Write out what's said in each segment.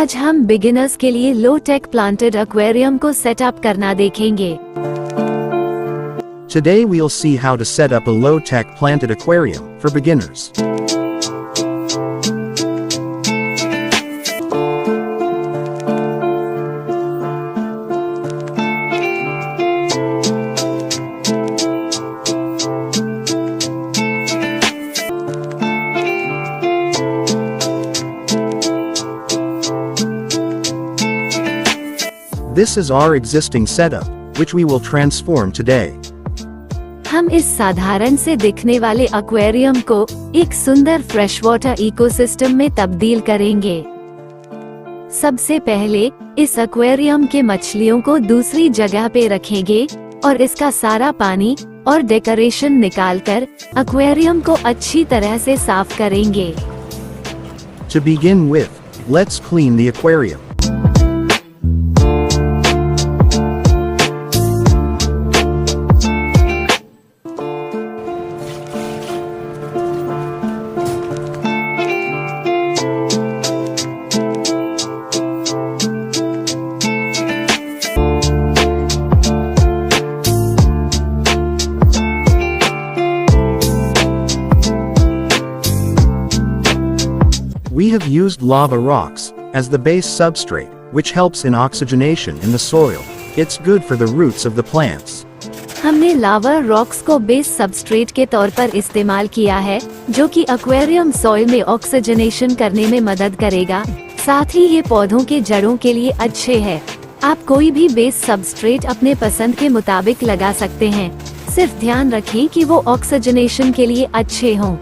आज हम बिगिनर्स के लिए लो टेक प्लांटेड एक्वेरियम को सेटअप करना देखेंगे। Today we'll see how to set up a low-tech planted aquarium for beginners. This is our existing setup, which we will transform today. हम इस साधारण से दिखने वाले एक्वेरियम को एक सुंदर फ्रेश वाटर इकोसिस्टम में तब्दील करेंगे। सबसे पहले इस एक्वेरियम के मछलियों को दूसरी जगह पे रखेंगे और इसका सारा पानी और डेकोरेशन निकालकर एक्वेरियम को अच्छी तरह से साफ करेंगे। To begin with, let's clean the aquarium. We have used lava rocks as the base substrate, which helps in oxygenation in the soil. It's good for the roots of the plants. हमने लावा rocks को base substrate के तौर पर इस्तेमाल किया है, जो कि एक्वेरियम सॉइल में ऑक्सीजनेशन करने में मदद करेगा। साथ ही ये पौधों के जड़ों के लिए अच्छे हैं। आप कोई भी बेस सबस्ट्रेट अपने पसंद के मुताबिक लगा सकते हैं। सिर्फ ध्यान रखें कि वो ऑक्सीजनेशन के लिए अच्छे हों।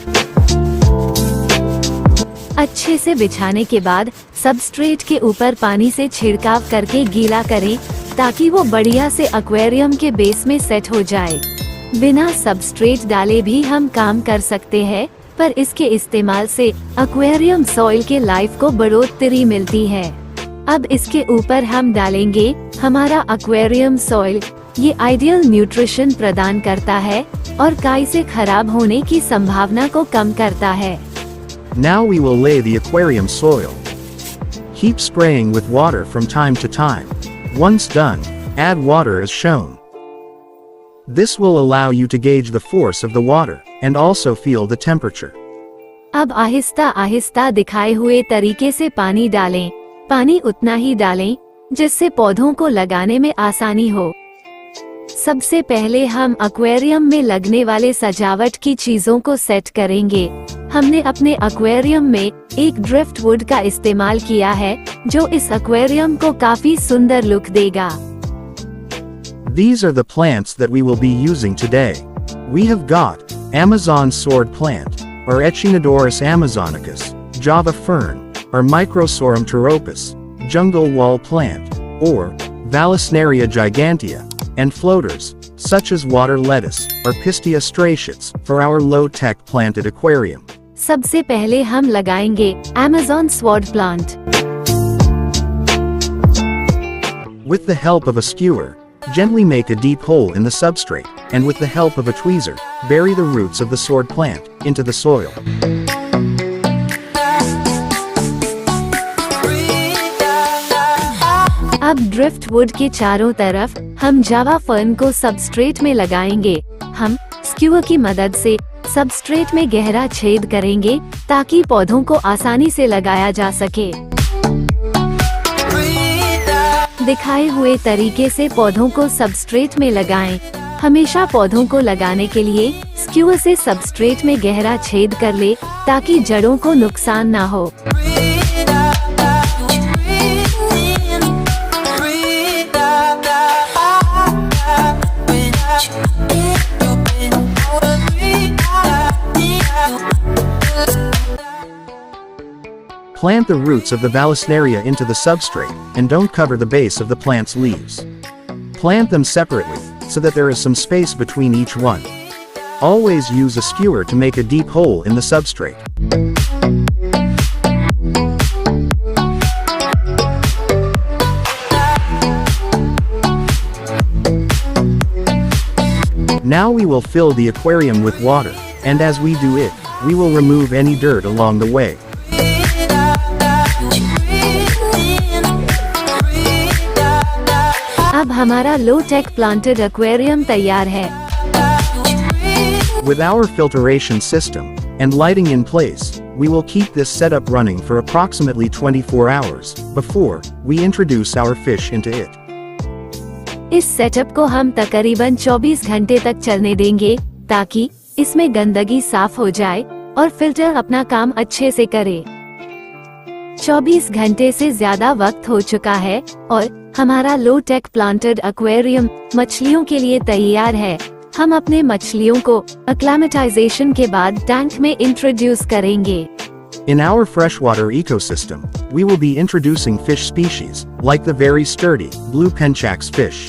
अच्छे से बिछाने के बाद सबस्ट्रेट के ऊपर पानी से छिड़काव करके गीला करें, ताकि वो बढ़िया से एक्वेरियम के बेस में सेट हो जाए। बिना सबस्ट्रेट डाले भी हम काम कर सकते हैं, पर इसके इस्तेमाल से एक्वेरियम सॉइल के लाइफ को बढ़ोतरी मिलती है। अब इसके ऊपर हम डालेंगे हमारा एक्वेरियम सॉइल। ये आइडियल न्यूट्रिशन प्रदान करता है और काई से खराब होने की संभावना को कम करता है। Now we will lay the aquarium soil. Keep spraying with water from time to time. Once done, add water as shown. This will allow you to gauge the force of the water and also feel the temperature. अब आहिस्ता आहिस्ता दिखाए हुए तरीके से पानी डालें। पानी उतना ही डालें जिससे पौधों को लगाने में आसानी हो। सबसे पहले हम एक्वेरियम में लगने वाले सजावट की चीजों को सेट करेंगे। हमने अपने एक्वेरियम में एक ड्रिफ्ट वुड का इस्तेमाल किया है, जो इस एक्वेरियम को काफी सुंदर लुक देगा। These are the plants that we will be using today. We have got Amazon sword plant, or Echinodorus amazonicus, Java fern, or Microsorum pteropus, jungle wall plant, or Vallisneria gigantea, and floaters, such as water lettuce, or Pistia stratiates, for our low-tech planted aquarium. सबसे पहले हम लगाएंगे Amazon sword plant। With the help of a skewer, gently make a deep hole in the substrate, and with the help of a tweezer, bury the roots of the sword plant into the soil. अब drift would के चारों तरफ हम जावा fern को substrate में लगाएंगे। हम square की मदद से सबस्ट्रेट में गहरा छेद करेंगे, ताकि पौधों को आसानी से लगाया जा सके। दिखाए हुए तरीके से पौधों को सबस्ट्रेट में लगाएं। हमेशा पौधों को लगाने के लिए स्क्यूअर से सबस्ट्रेट में गहरा छेद कर ले, ताकि जड़ों को नुकसान ना हो। Plant the roots of the Vallisneria into the substrate and don't cover the base of the plant's leaves. Plant them separately, so that there is some space between each one. Always use a skewer to make a deep hole in the substrate. Now we will fill the aquarium with water, and as we do it, we will remove any dirt along the way. अब हमारा लो take planted aquarium तैयार है। With our filtration system and lighting in place, we will keep this setup running for approximately 24 hours before we introduce our fish into it. इस setup को हम तकरीबन 24 घंटे तक चलने देंगे ताकि इसमें गंदगी साफ हो जाए और फिल्टर अपना काम अच्छे से करे। 24 घंटे से ज्यादा वक्त हो चुका है और हमारा लो टेक प्लांटेड एक्वेरियम मछलियों के लिए तैयार है। हम अपने मछलियों को एक्लेमेटाइजेशन के बाद टैंक में इंट्रोड्यूस करेंगे। In our freshwater ecosystem, we will be introducing fish species, like the very sturdy, blue penchax fish.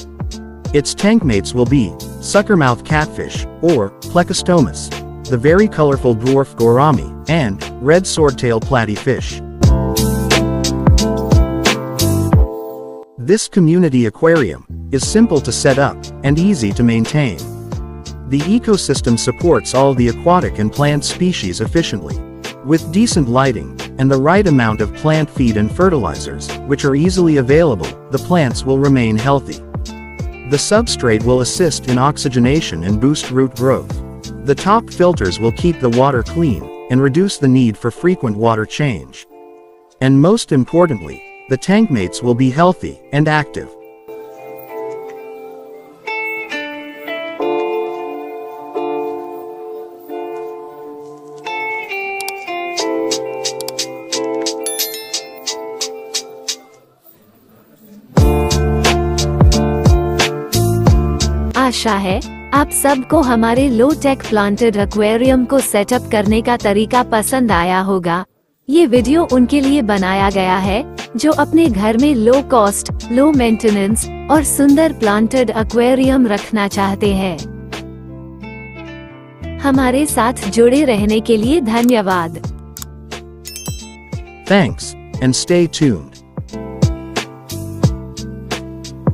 Its tank mates will be, suckermouth catfish, or, Plecostomus, the very colorful dwarf gourami, and, red swordtail platy fish. This community aquarium is simple to set up, and easy to maintain. The ecosystem supports all the aquatic and plant species efficiently. With decent lighting, and the right amount of plant feed and fertilizers, which are easily available, the plants will remain healthy. The substrate will assist in oxygenation and boost root growth. The top filters will keep the water clean, and reduce the need for frequent water change. And most importantly, the tank mates will be healthy and active. आशा है आप सबको हमारे लो take planted aquarium को setup करने का तरीका पसंद आया होगा। ये वीडियो उनके लिए बनाया गया है जो अपने घर में लो कॉस्ट, लो मेंटेनेंस और सुंदर प्लांटेड एक्वेरियम रखना चाहते हैं। हमारे साथ जुड़े रहने के लिए धन्यवाद। Thanks, and stay tuned.